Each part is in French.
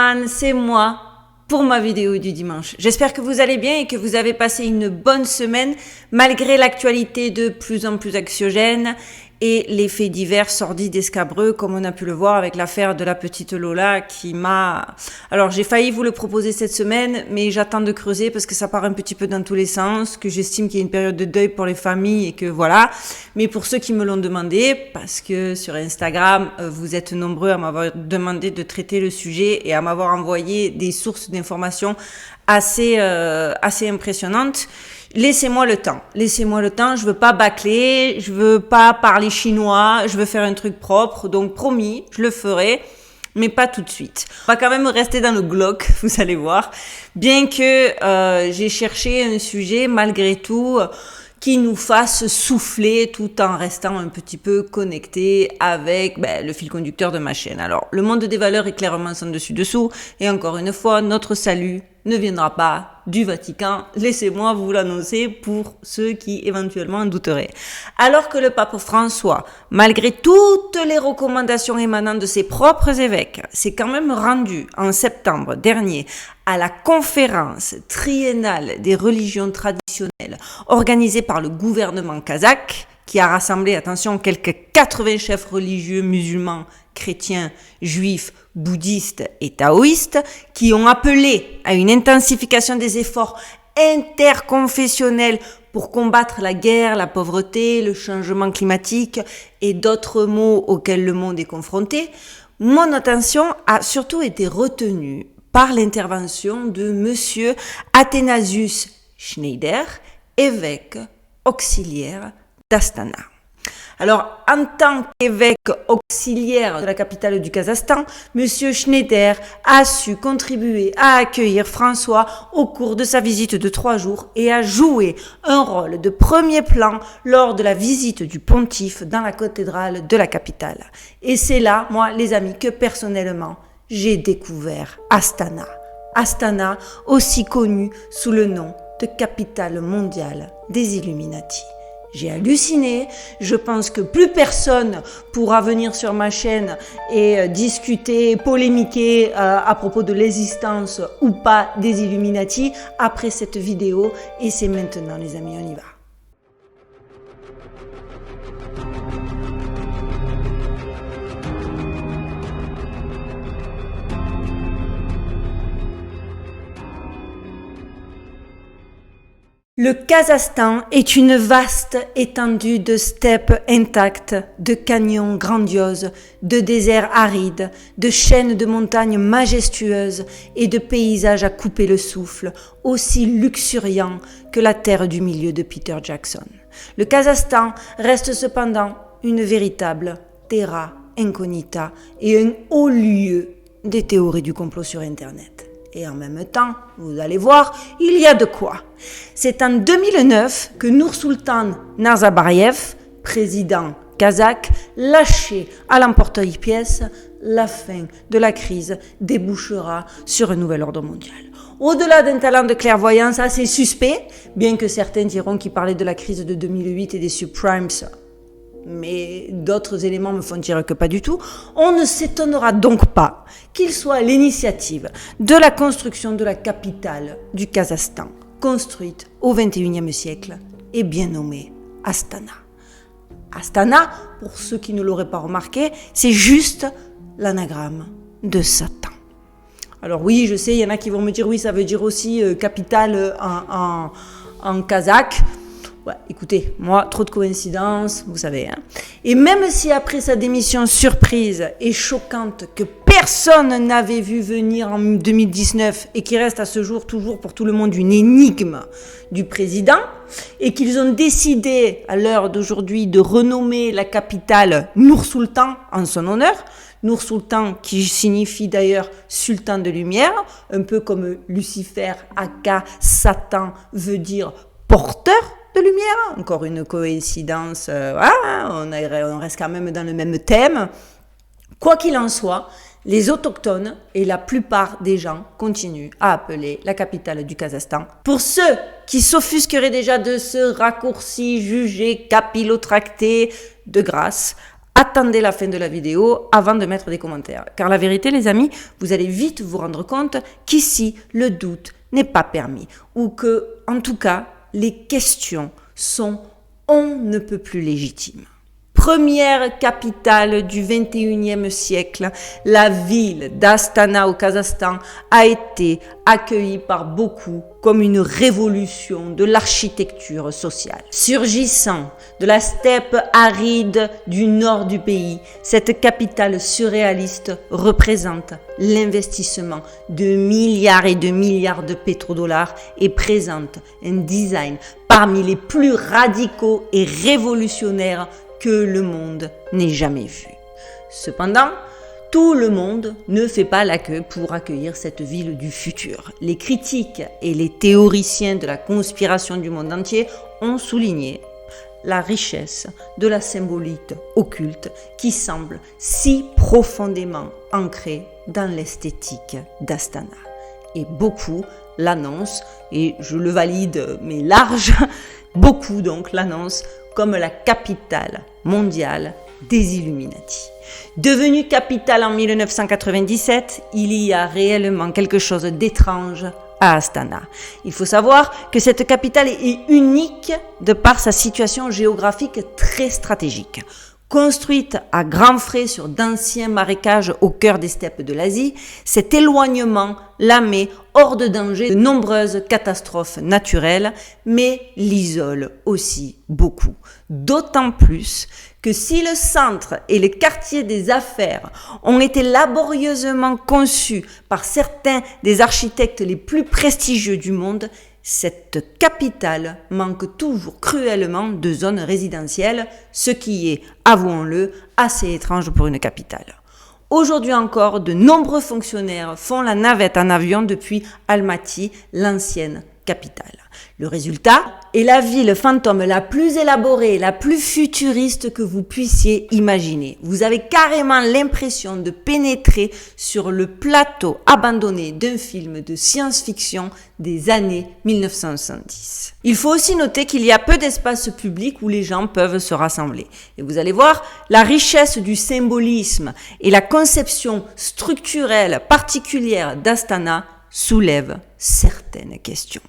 everyone, c'est moi pour ma vidéo du dimanche. J'espère que vous allez bien et que vous avez passé une bonne semaine malgré l'actualité de plus en plus anxiogène et les faits divers sordides et scabreux comme on a pu le voir avec l'affaire de la petite Lola qui m'a... Alors j'ai failli vous le proposer cette semaine mais j'attends de creuser parce que ça part un petit peu dans tous les sens, que j'estime qu'il y a une période de deuil pour les familles et que voilà. Mais pour ceux qui me l'ont demandé, parce que sur Instagram vous êtes nombreux à m'avoir demandé de traiter le sujet et à m'avoir envoyé des sources d'informations assez impressionnantes. Laissez-moi le temps, je veux pas bâcler, je veux pas parler chinois, je veux faire un truc propre, donc promis, je le ferai, mais pas tout de suite. On va quand même rester dans le glauque, vous allez voir, bien que j'ai cherché un sujet malgré tout qui nous fasse souffler tout en restant un petit peu connecté avec le fil conducteur de ma chaîne. Alors, le monde des valeurs est clairement sans dessus-dessous, et encore une fois, notre salut ne viendra pas du Vatican. Laissez-moi vous l'annoncer pour ceux qui éventuellement en douteraient. Alors que le pape François, malgré toutes les recommandations émanant de ses propres évêques, s'est quand même rendu en septembre dernier à la conférence triennale des religions traditionnelles organisée par le gouvernement kazakh, qui a rassemblé, attention, quelques 80 chefs religieux musulmans, chrétiens, juifs, bouddhistes et taoïstes, qui ont appelé à une intensification des efforts interconfessionnels pour combattre la guerre, la pauvreté, le changement climatique et d'autres maux auxquels le monde est confronté. Mon attention a surtout été retenue par l'intervention de monsieur Athanasius Schneider, évêque auxiliaire d'Astana. Alors, en tant qu'évêque auxiliaire de la capitale du Kazakhstan, monsieur Schneider a su contribuer à accueillir François au cours de sa visite de 3 jours et a joué un rôle de premier plan lors de la visite du pontife dans la cathédrale de la capitale. Et c'est là, moi, les amis, que personnellement, j'ai découvert Astana. Astana, aussi connue sous le nom de capitale mondiale des Illuminati. J'ai halluciné, je pense que plus personne pourra venir sur ma chaîne et discuter, polémiquer à propos de l'existence ou pas des Illuminati après cette vidéo. Et c'est maintenant les amis, on y va. Le Kazakhstan est une vaste étendue de steppes intactes, de canyons grandioses, de déserts arides, de chaînes de montagnes majestueuses et de paysages à couper le souffle, aussi luxuriants que la terre du milieu de Peter Jackson. Le Kazakhstan reste cependant une véritable terra incognita et un haut lieu des théories du complot sur Internet. Et en même temps, vous allez voir, il y a de quoi. C'est en 2009 que Nursultan Nazarbayev, président kazakh, lâchait à l'emporte-pièce la fin de la crise débouchera sur un nouvel ordre mondial. Au-delà d'un talent de clairvoyance assez suspect, bien que certains diront qu'il parlait de la crise de 2008 et des subprimes, mais d'autres éléments me font dire que pas du tout, on ne s'étonnera donc pas qu'il soit à l'initiative de la construction de la capitale du Kazakhstan, construite au XXIe siècle et bien nommée Astana. Astana, pour ceux qui ne l'auraient pas remarqué, c'est juste l'anagramme de Satan. Alors oui, je sais, il y en a qui vont me dire oui, ça veut dire aussi capitale en kazakh. Ouais, écoutez, moi, trop de coïncidences, vous savez. Et même si après sa démission surprise et choquante que personne n'avait vu venir en 2019 et qui reste à ce jour toujours pour tout le monde une énigme du président, et qu'ils ont décidé à l'heure d'aujourd'hui de renommer la capitale Nur-Sultan en son honneur, Nur-Sultan qui signifie d'ailleurs sultan de lumière, un peu comme Lucifer, aka Satan veut dire porteur de lumière, encore une coïncidence, on reste quand même dans le même thème. Quoi qu'il en soit, les autochtones et la plupart des gens continuent à appeler la capitale du Kazakhstan. Pour ceux qui s'offusqueraient déjà de ce raccourci jugé capillotracté, de grâce, attendez la fin de la vidéo avant de mettre des commentaires. Car la vérité, les amis, vous allez vite vous rendre compte qu'ici, le doute n'est pas permis. Ou que, en tout cas, les questions sont on ne peut plus légitimes. Première capitale du 21e siècle, la ville d'Astana au Kazakhstan a été accueillie par beaucoup comme une révolution de l'architecture sociale. Surgissant de la steppe aride du nord du pays, cette capitale surréaliste représente l'investissement de milliards et de milliards de pétrodollars et présente un design parmi les plus radicaux et révolutionnaires que le monde n'ait jamais vu. Cependant, tout le monde ne fait pas la queue pour accueillir cette ville du futur. Les critiques et les théoriciens de la conspiration du monde entier ont souligné la richesse de la symbolique occulte qui semble si profondément ancrée dans l'esthétique d'Astana. Et beaucoup l'annoncent, et je le valide mais large, beaucoup donc l'annoncent comme la capitale mondiale des Illuminati. Devenue capitale en 1997, il y a réellement quelque chose d'étrange à Astana. Il faut savoir que cette capitale est unique de par sa situation géographique très stratégique. Construite à grands frais sur d'anciens marécages au cœur des steppes de l'Asie, cet éloignement la met hors de danger de nombreuses catastrophes naturelles, mais l'isole aussi beaucoup. D'autant plus que si le centre et les quartiers des affaires ont été laborieusement conçus par certains des architectes les plus prestigieux du monde, cette capitale manque toujours cruellement de zones résidentielles, ce qui est, avouons-le, assez étrange pour une capitale. Aujourd'hui encore, de nombreux fonctionnaires font la navette en avion depuis Almaty, l'ancienne capitale. Le résultat est la ville fantôme la plus élaborée, la plus futuriste que vous puissiez imaginer. Vous avez carrément l'impression de pénétrer sur le plateau abandonné d'un film de science-fiction des années 1970. Il faut aussi noter qu'il y a peu d'espaces publics où les gens peuvent se rassembler. Et vous allez voir, la richesse du symbolisme et la conception structurelle particulière d'Astana soulèvent certaines questions.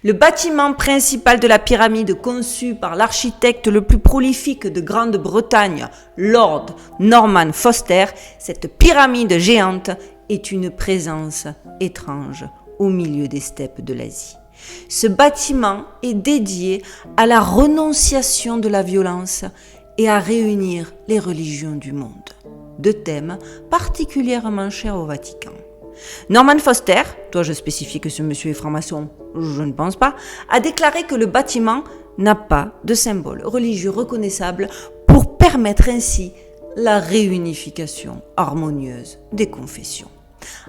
Le bâtiment principal de la pyramide, conçu par l'architecte le plus prolifique de Grande-Bretagne, Lord Norman Foster, cette pyramide géante est une présence étrange au milieu des steppes de l'Asie. Ce bâtiment est dédié à la renonciation de la violence et à réunir les religions du monde, deux thèmes particulièrement chers au Vatican. Norman Foster, dois-je spécifier que ce monsieur est franc-maçon? Je ne pense pas, a déclaré que le bâtiment n'a pas de symbole religieux reconnaissable pour permettre ainsi la réunification harmonieuse des confessions.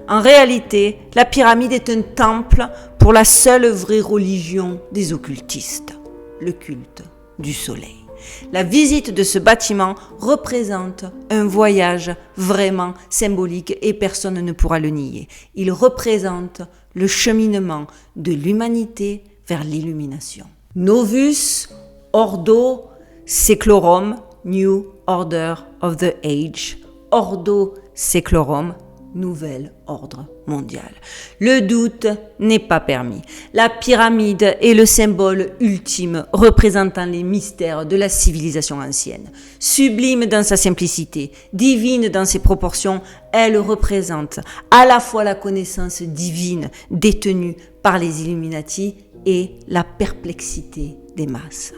En réalité, la pyramide est un temple pour la seule vraie religion des occultistes, le culte du soleil. La visite de ce bâtiment représente un voyage vraiment symbolique et personne ne pourra le nier. Il représente le cheminement de l'humanité vers l'illumination. Novus Ordo Seclorum, New Order of the Age. Ordo Seclorum, nouvel ordre mondial. Le doute n'est pas permis. La pyramide est le symbole ultime représentant les mystères de la civilisation ancienne. Sublime dans sa simplicité, divine dans ses proportions, elle représente à la fois la connaissance divine détenue par les Illuminati et la perplexité des masses.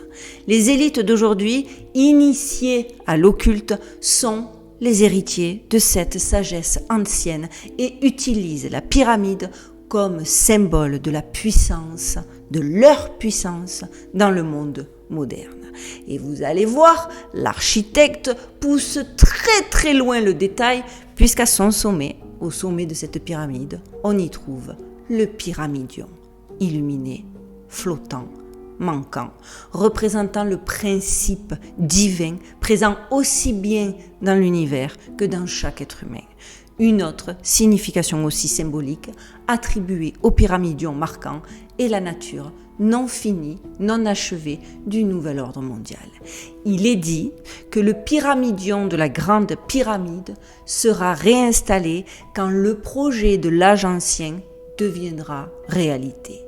Les élites d'aujourd'hui, initiées à l'occulte, sont les héritiers de cette sagesse ancienne et utilisent la pyramide comme symbole de la puissance, de leur puissance dans le monde moderne. Et vous allez voir, l'architecte pousse très très loin le détail puisqu'à son sommet, au sommet de cette pyramide, on y trouve le pyramidion, illuminé, flottant, manquant, représentant le principe divin présent aussi bien dans l'univers que dans chaque être humain. Une autre signification aussi symbolique attribuée aux pyramidions marquants est la nature non finie, non achevée du nouvel ordre mondial. Il est dit que le pyramidion de la Grande Pyramide sera réinstallé quand le projet de l'âge ancien deviendra réalité.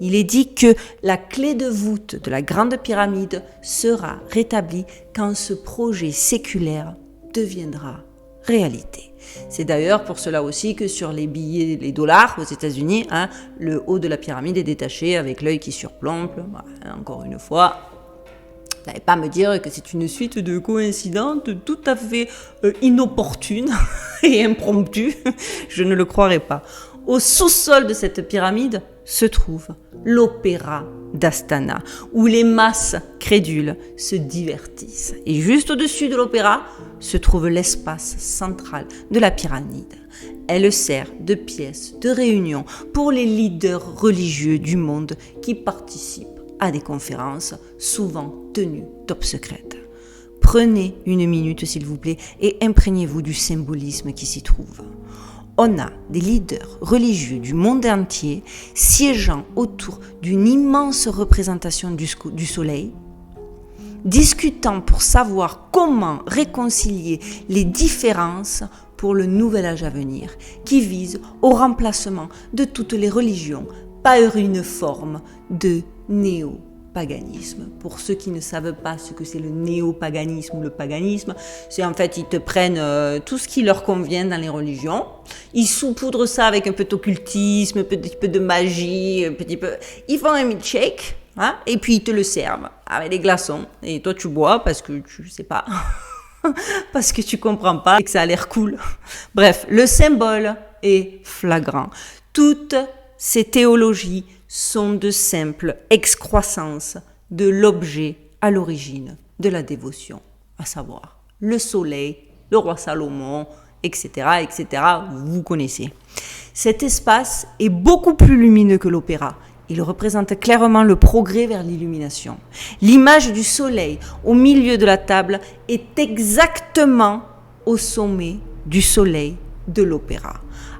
Il est dit que la clé de voûte de la Grande Pyramide sera rétablie quand ce projet séculaire deviendra réalité. C'est d'ailleurs pour cela aussi que sur les billets, les dollars aux États-Unis, le haut de la pyramide est détaché avec l'œil qui surplombe. Voilà, encore une fois, vous n'allez pas me dire que c'est une suite de coïncidences tout à fait inopportunes et impromptues. Je ne le croirais pas. Au sous-sol de cette pyramide se trouve l'opéra d'Astana, où les masses crédules se divertissent. Et juste au-dessus de l'opéra se trouve l'espace central de la pyramide. Elle sert de pièce de réunion pour les leaders religieux du monde qui participent à des conférences souvent tenues top secrètes. Prenez une minute s'il vous plaît et imprégnez-vous du symbolisme qui s'y trouve. On a des leaders religieux du monde entier siégeant autour d'une immense représentation du soleil, discutant pour savoir comment réconcilier les différences pour le nouvel âge à venir, qui vise au remplacement de toutes les religions par une forme de néo-paganisme. Pour ceux qui ne savent pas ce que c'est le néo-paganisme ou le paganisme, c'est en fait, ils te prennent tout ce qui leur convient dans les religions, ils saupoudrent ça avec un peu d'occultisme, un petit peu de magie, un petit peu... Ils font un milkshake, et puis ils te le servent avec des glaçons. Et toi, tu bois parce que tu sais pas, parce que tu comprends pas et que ça a l'air cool. Bref, le symbole est flagrant. Toutes ces théologies sont de simples excroissances de l'objet à l'origine de la dévotion, à savoir le soleil, le roi Salomon, etc., etc., vous connaissez. Cet espace est beaucoup plus lumineux que l'opéra. Il représente clairement le progrès vers l'illumination. L'image du soleil au milieu de la table est exactement au sommet du soleil de l'opéra.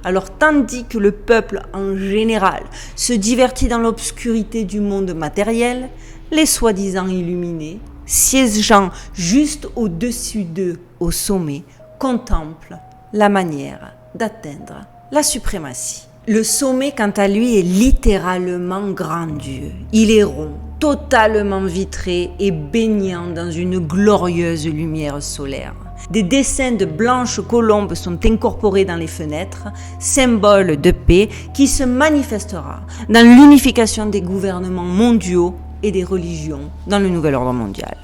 Alors, tandis que le peuple en général se divertit dans l'obscurité du monde matériel, les soi-disant illuminés, siégeant juste au-dessus d'eux au sommet, contemplent la manière d'atteindre la suprématie. Le sommet, quant à lui, est littéralement grandiose. Il est rond, totalement vitré et baignant dans une glorieuse lumière solaire. Des dessins de blanches colombes sont incorporés dans les fenêtres, symbole de paix qui se manifestera dans l'unification des gouvernements mondiaux et des religions dans le nouvel ordre mondial.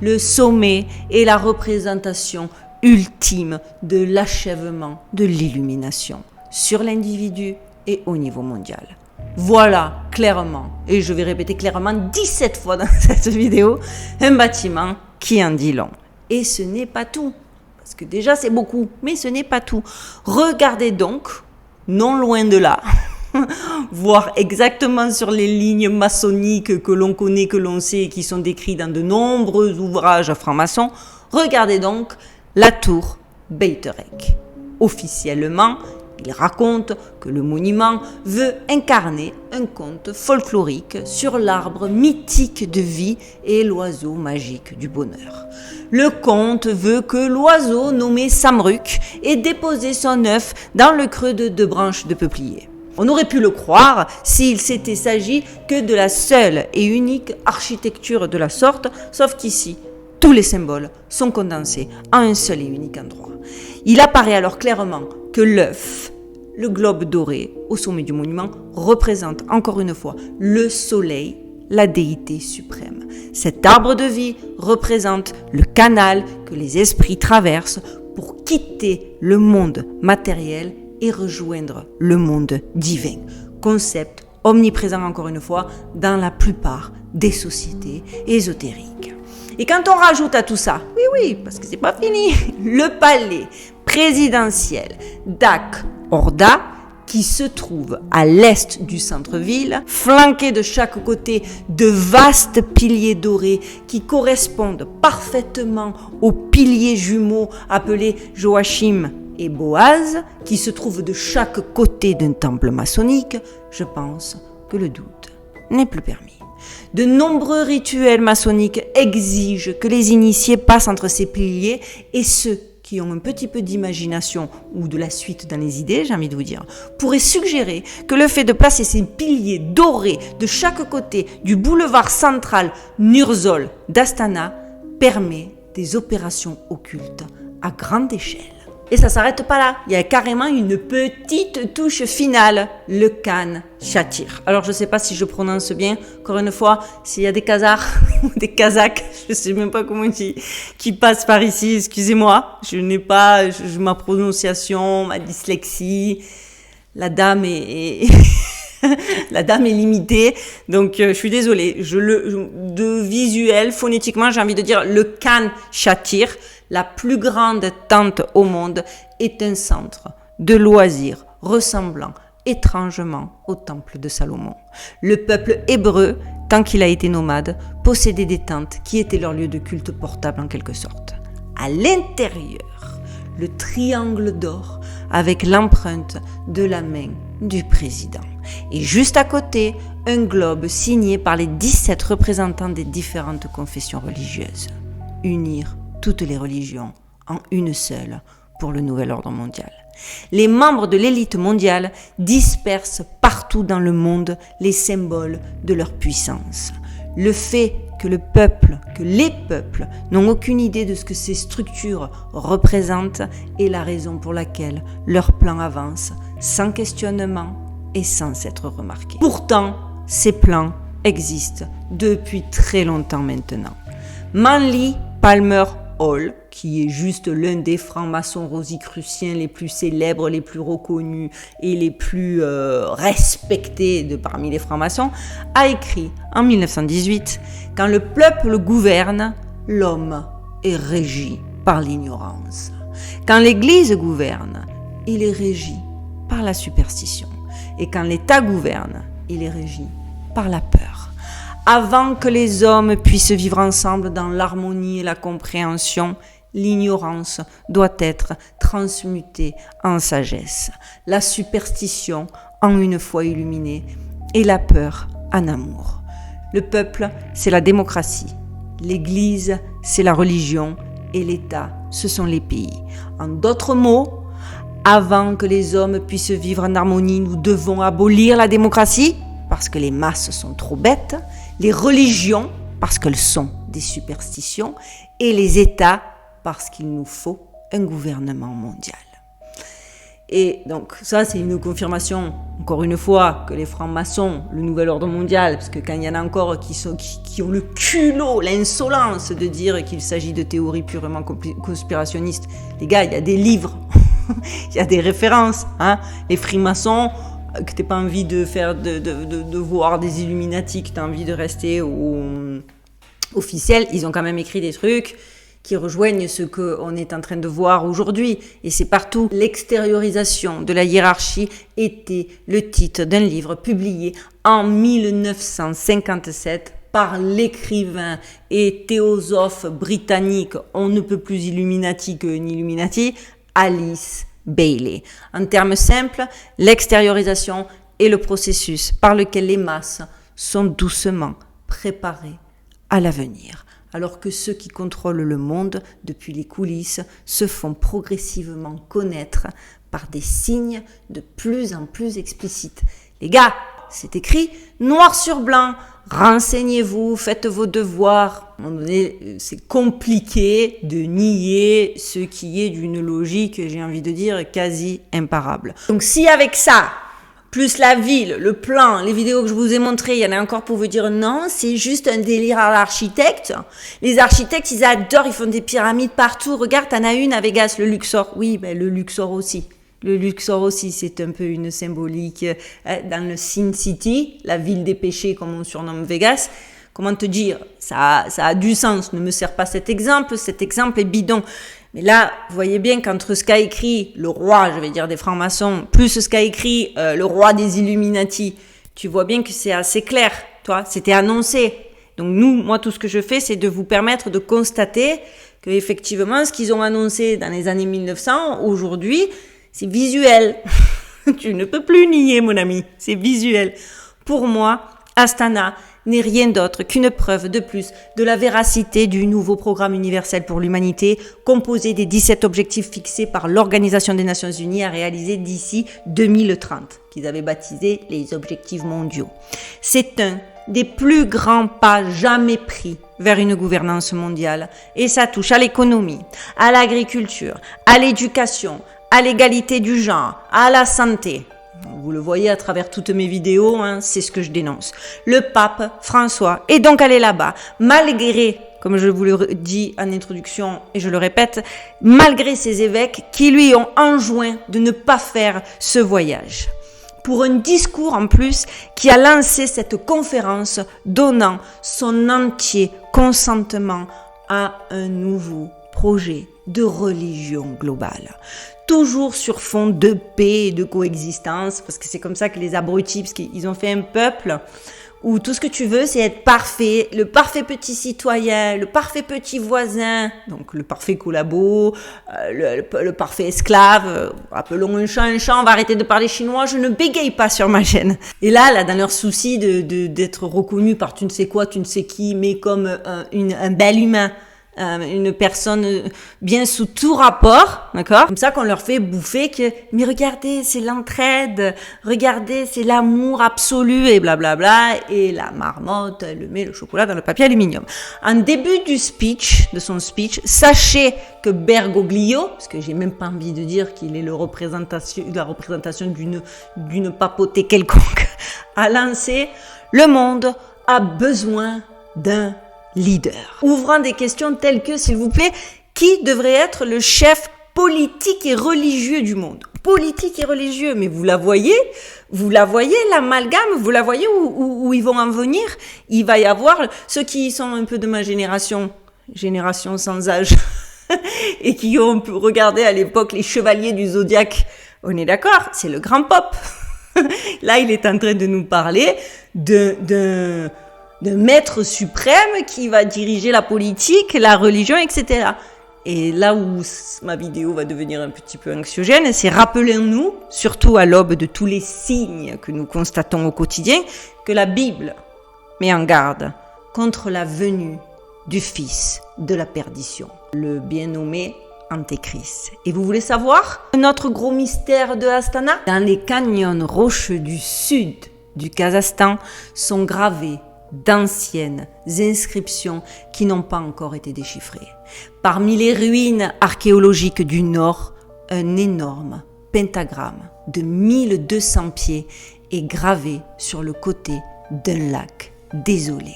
Le sommet est la représentation ultime de l'achèvement de l'illumination sur l'individu et au niveau mondial. Voilà clairement, et je vais répéter clairement 17 fois dans cette vidéo, un bâtiment qui en dit long. Et ce n'est pas tout, parce que déjà c'est beaucoup, mais ce n'est pas tout. Regardez donc, non loin de là, voire exactement sur les lignes maçonniques que l'on connaît, que l'on sait, et qui sont décrites dans de nombreux ouvrages francs-maçons, regardez donc la tour Beit-Erek. Officiellement, il raconte que le monument veut incarner un conte folklorique sur l'arbre mythique de vie et l'oiseau magique du bonheur. Le conte veut que l'oiseau nommé Samruk ait déposé son œuf dans le creux de 2 branches de peuplier. On aurait pu le croire s'il s'était s'agit que de la seule et unique architecture de la sorte, sauf qu'ici, tous les symboles sont condensés en un seul et unique endroit. Il apparaît alors clairement que l'œuf, le globe doré au sommet du monument, représente encore une fois le soleil, la déité suprême. Cet arbre de vie représente le canal que les esprits traversent pour quitter le monde matériel et rejoindre le monde divin. Concept omniprésent encore une fois dans la plupart des sociétés ésotériques. Et quand on rajoute à tout ça, oui, parce que c'est pas fini, le palais présidentiel d'Ak Orda, qui se trouve à l'est du centre-ville, flanqué de chaque côté de vastes piliers dorés qui correspondent parfaitement aux piliers jumeaux appelés Joachim et Boaz, qui se trouvent de chaque côté d'un temple maçonnique, je pense que le doute n'est plus permis. De nombreux rituels maçonniques exigent que les initiés passent entre ces piliers et ceux qui ont un petit peu d'imagination ou de la suite dans les idées, j'ai envie de vous dire, pourraient suggérer que le fait de placer ces piliers dorés de chaque côté du boulevard central Nurzol d'Astana permet des opérations occultes à grande échelle. Et ça s'arrête pas là, il y a carrément une petite touche finale, le Khan Shatyr. Alors je sais pas si je prononce bien, encore une fois, s'il y a des Khazars ou des Kazakhs, je sais même pas comment on dit, qui passent par ici, excusez-moi, je n'ai pas ma prononciation, ma dyslexie, la dame est la dame est limitée, donc je suis désolée, de visuel, phonétiquement, j'ai envie de dire le Khan Shatyr, la plus grande tente au monde, est un centre de loisirs ressemblant étrangement au temple de Salomon. Le peuple hébreu, tant qu'il a été nomade, possédait des tentes qui étaient leur lieu de culte portable en quelque sorte. À l'intérieur, le triangle d'or avec l'empreinte de la main du président. Et juste à côté, un globe signé par les 17 représentants des différentes confessions religieuses. Unir toutes les religions en une seule pour le nouvel ordre mondial. Les membres de l'élite mondiale dispersent partout dans le monde les symboles de leur puissance. Le fait que les peuples n'ont aucune idée de ce que ces structures représentent est la raison pour laquelle leur plan avance sans questionnement et sans être remarqué. Pourtant, ces plans existent depuis très longtemps maintenant. Manly Palmer Hall, qui est juste l'un des francs-maçons rosicruciens les plus célèbres, les plus reconnus et les plus respectés de parmi les francs-maçons, a écrit en 1918 « Quand le peuple gouverne, l'homme est régi par l'ignorance. Quand l'Église gouverne, il est régi par la superstition. Et quand l'État gouverne, il est régi par la peur. » Avant que les hommes puissent vivre ensemble dans l'harmonie et la compréhension, l'ignorance doit être transmutée en sagesse, la superstition en une foi illuminée et la peur en amour. Le peuple, c'est la démocratie. L'Église, c'est la religion et l'État, ce sont les pays. En d'autres mots, avant que les hommes puissent vivre en harmonie, nous devons abolir la démocratie parce que les masses sont trop bêtes, les religions parce qu'elles sont des superstitions et les États parce qu'il nous faut un gouvernement mondial. Et donc ça c'est une confirmation, encore une fois, que les francs-maçons, le nouvel ordre mondial, parce que quand il y en a encore qui ont le culot, l'insolence de dire qu'il s'agit de théories purement conspirationnistes, les gars, il y a des livres, il y a des références, hein. Les freemasons, que t'aies pas envie de faire de voir des Illuminati, que t'as envie de rester officiel, ils ont quand même écrit des trucs qui rejoignent ce qu'on est en train de voir aujourd'hui. Et c'est partout. L'extériorisation de la hiérarchie était le titre d'un livre publié en 1957 par l'écrivain et théosophe britannique, on ne peut plus Illuminati que Illuminati, Alice Bailey. En termes simples, l'extériorisation est le processus par lequel les masses sont doucement préparées à l'avenir, alors que ceux qui contrôlent le monde depuis les coulisses se font progressivement connaître par des signes de plus en plus explicites. Les gars, c'est écrit noir sur blanc, renseignez-vous, faites vos devoirs. À un moment donné, c'est compliqué de nier ce qui est d'une logique, j'ai envie de dire, quasi imparable. Donc si avec ça, plus la ville, le plan, les vidéos que je vous ai montrées, il y en a encore pour vous dire non, c'est juste un délire à l'architecte. Les architectes, ils adorent, ils font des pyramides partout. Regarde, t'en as une à Vegas, le Luxor. Oui, ben le Luxor aussi. Le Luxor aussi, c'est un peu une symbolique dans le Sin City, la ville des péchés comme on surnomme Vegas. Comment te dire, ça a du sens, ne me sers pas cet exemple est bidon. Mais là, vous voyez bien qu'entre ce qu'a écrit le roi, je vais dire des francs-maçons, plus ce qu'a écrit le roi des Illuminati, tu vois bien que c'est assez clair, toi, c'était annoncé. Donc moi, tout ce que je fais, c'est de vous permettre de constater que effectivement, ce qu'ils ont annoncé dans les années 1900, aujourd'hui, c'est visuel. Tu ne peux plus nier, mon ami, c'est visuel. Pour moi, Astana n'est rien d'autre qu'une preuve de plus de la véracité du nouveau programme universel pour l'humanité, composé des 17 objectifs fixés par l'Organisation des Nations Unies à réaliser d'ici 2030, qu'ils avaient baptisé les objectifs mondiaux. C'est un des plus grands pas jamais pris vers une gouvernance mondiale, et ça touche à l'économie, à l'agriculture, à l'éducation, à l'égalité du genre, à la santé. Vous le voyez à travers toutes mes vidéos, c'est ce que je dénonce. Le pape François est donc allé là-bas, malgré, comme je vous le dis en introduction et je le répète, malgré ses évêques qui lui ont enjoint de ne pas faire ce voyage. Pour un discours en plus qui a lancé cette conférence donnant son entier consentement à un nouveau projet de religion globale. Toujours sur fond de paix et de coexistence, parce que c'est comme ça que les abrutis, parce qu'ils ont fait un peuple où tout ce que tu veux, c'est être parfait, le parfait petit citoyen, le parfait petit voisin, donc le parfait collabo, le parfait esclave, appelons un chat, on va arrêter de parler chinois, je ne bégaye pas sur ma chaîne. Et là, dans leur souci d'être reconnu par tu ne sais quoi, tu ne sais qui, mais comme un bel humain, une personne bien sous tout rapport, d'accord? Comme ça qu'on leur fait bouffer que, mais regardez, c'est l'entraide, regardez, c'est l'amour absolu et blablabla, et la marmotte, elle met le chocolat dans le papier aluminium. En début de son speech, sachez que Bergoglio, parce que j'ai même pas envie de dire qu'il est la représentation d'une papauté quelconque, a lancé « Le monde a besoin d'un leader », ouvrant des questions telles que, s'il vous plaît, qui devrait être le chef politique et religieux du monde? Politique et religieux, mais vous la voyez l'amalgame, vous la voyez où ils vont en venir? Il va y avoir ceux qui sont un peu de ma génération sans âge, et qui ont regardé à l'époque les chevaliers du zodiaque. On est d'accord, c'est le grand pop. Là, il est en train de nous parler de maître suprême qui va diriger la politique, la religion, etc. Et là où ma vidéo va devenir un petit peu anxiogène, c'est rappelons-nous, surtout à l'aube de tous les signes que nous constatons au quotidien, que la Bible met en garde contre la venue du fils de la perdition, le bien nommé Antéchrist. Et vous voulez savoir notre gros mystère de Astana? Dans les canyons rocheux du sud du Kazakhstan sont gravés d'anciennes inscriptions qui n'ont pas encore été déchiffrées. Parmi les ruines archéologiques du nord, un énorme pentagramme de 1200 pieds est gravé sur le côté d'un lac désolé.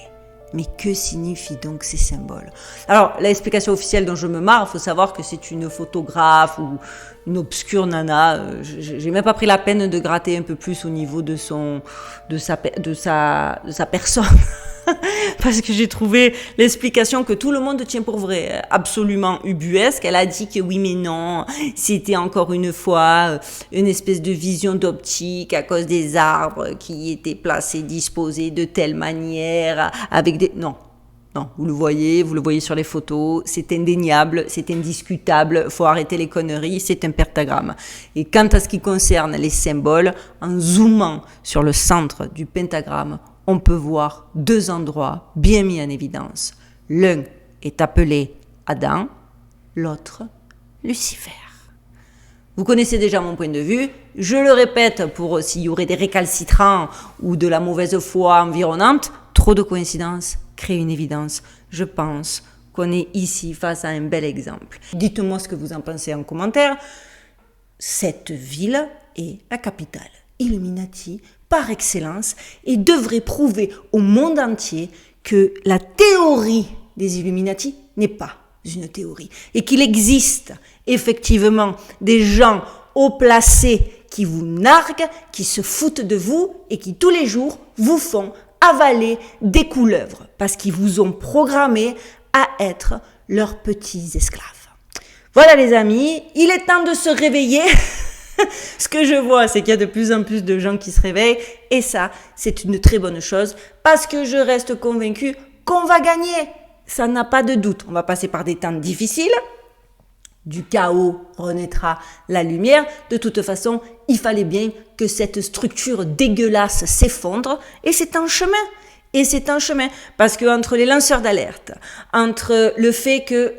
Mais que signifient donc ces symboles? Alors, l'explication officielle dont je me marre, il faut savoir que c'est une photographe ou une obscure nana. J'ai même pas pris la peine de gratter un peu plus au niveau de sa personne. Parce que j'ai trouvé l'explication que tout le monde tient pour vrai absolument ubuesque. Elle a dit que oui mais non, c'était encore une fois une espèce de vision d'optique à cause des arbres qui étaient placés, disposés de telle manière, avec des... Non, vous le voyez sur les photos, c'est indéniable, c'est indiscutable, faut arrêter les conneries, c'est un pentagramme. Et quant à ce qui concerne les symboles, en zoomant sur le centre du pentagramme, on peut voir deux endroits bien mis en évidence. L'un est appelé Adam, l'autre Lucifer. Vous connaissez déjà mon point de vue, je le répète pour s'il y aurait des récalcitrants ou de la mauvaise foi environnante, trop de coïncidences crée une évidence. Je pense qu'on est ici face à un bel exemple. Dites-moi ce que vous en pensez en commentaire. Cette ville est la capitale Illuminati par excellence et devrait prouver au monde entier que la théorie des Illuminati n'est pas une théorie et qu'il existe effectivement des gens haut placés qui vous narguent, qui se foutent de vous et qui tous les jours vous font avaler des couleuvres parce qu'ils vous ont programmé à être leurs petits esclaves. Voilà les amis, il est temps de se réveiller. Ce que je vois, c'est qu'il y a de plus en plus de gens qui se réveillent et ça, c'est une très bonne chose parce que je reste convaincue qu'on va gagner. ça n'a pas de doute. On va passer par des temps difficiles. Du chaos renaîtra la lumière. De toute façon, il fallait bien que cette structure dégueulasse s'effondre. Et c'est un chemin. Et c'est un chemin. Parce que entre les lanceurs d'alerte, entre le fait que,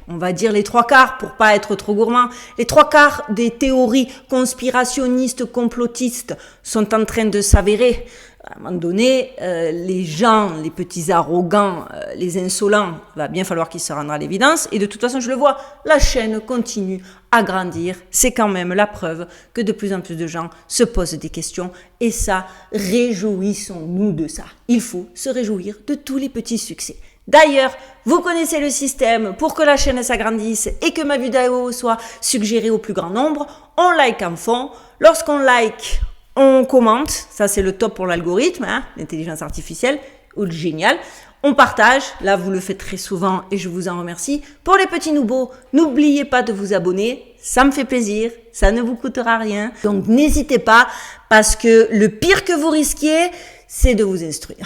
on va dire les 3/4 pour pas être trop gourmand, les 3/4 des théories conspirationnistes, complotistes sont en train de s'avérer. À un moment donné, les gens, les petits arrogants, les insolents, va bien falloir qu'ils se rendent à l'évidence. Et de toute façon, je le vois, la chaîne continue à grandir. C'est quand même la preuve que de plus en plus de gens se posent des questions. Et ça, réjouissons-nous de ça. Il faut se réjouir de tous les petits succès. D'ailleurs, vous connaissez le système pour que la chaîne s'agrandisse et que ma vidéo soit suggérée au plus grand nombre. On like en fond. Lorsqu'on like, on commente, ça c'est le top pour l'algorithme, l'intelligence artificielle, ou le génial. On partage, là vous le faites très souvent et je vous en remercie. Pour les petits nouveaux, n'oubliez pas de vous abonner, ça me fait plaisir, ça ne vous coûtera rien. Donc n'hésitez pas parce que le pire que vous risquiez, c'est de vous instruire.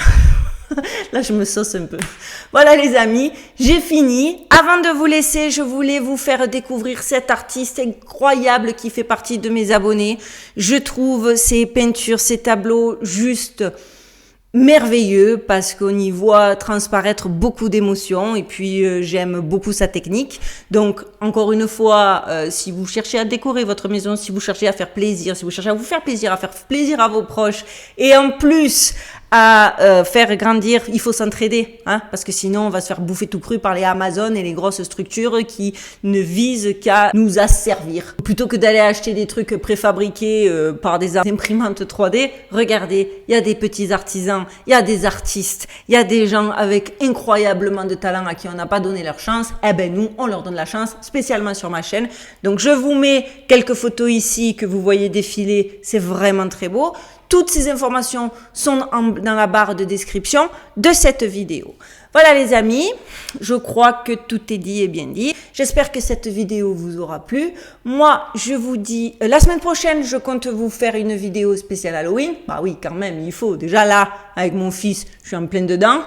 Là, je me sauce un peu. Voilà les amis, j'ai fini. Avant de vous laisser, je voulais vous faire découvrir cet artiste incroyable qui fait partie de mes abonnés. Je trouve ses peintures, ses tableaux juste merveilleux parce qu'on y voit transparaître beaucoup d'émotions et puis j'aime beaucoup sa technique. Donc encore une fois, si vous cherchez à décorer votre maison, si vous cherchez à faire plaisir, si vous cherchez à vous faire plaisir à vos proches et en plus à faire grandir, il faut s'entraider, parce que sinon on va se faire bouffer tout cru par les Amazon et les grosses structures qui ne visent qu'à nous asservir. Plutôt que d'aller acheter des trucs préfabriqués par des imprimantes 3D, regardez, il y a des petits artisans, il y a des artistes, il y a des gens avec incroyablement de talent à qui on n'a pas donné leur chance. Eh ben nous, on leur donne la chance, spécialement sur ma chaîne. Donc je vous mets quelques photos ici que vous voyez défiler, c'est vraiment très beau. Toutes ces informations sont dans la barre de description de cette vidéo. Voilà les amis, je crois que tout est dit et bien dit. J'espère que cette vidéo vous aura plu. Moi, je vous dis, la semaine prochaine, je compte vous faire une vidéo spéciale Halloween. Bah oui, quand même, il faut. Déjà là, avec mon fils, je suis en plein dedans.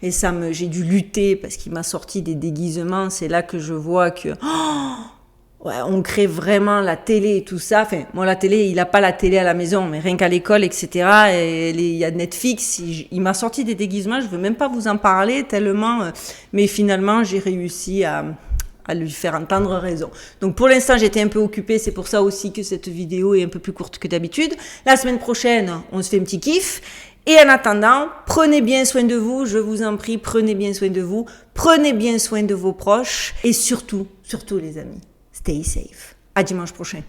Et j'ai dû lutter parce qu'il m'a sorti des déguisements. C'est là que je vois que... Ouais, on crée vraiment la télé et tout ça. Enfin, moi, la télé, il a pas la télé à la maison, mais rien qu'à l'école, etc. Et il y a Netflix. Il m'a sorti des déguisements. Je veux même pas vous en parler tellement. Mais finalement, j'ai réussi à lui faire entendre raison. Donc, pour l'instant, j'étais un peu occupée. C'est pour ça aussi que cette vidéo est un peu plus courte que d'habitude. La semaine prochaine, on se fait un petit kiff. Et en attendant, prenez bien soin de vous. Je vous en prie, prenez bien soin de vous. Prenez bien soin de vos proches. Et surtout les amis, stay safe. À dimanche prochain.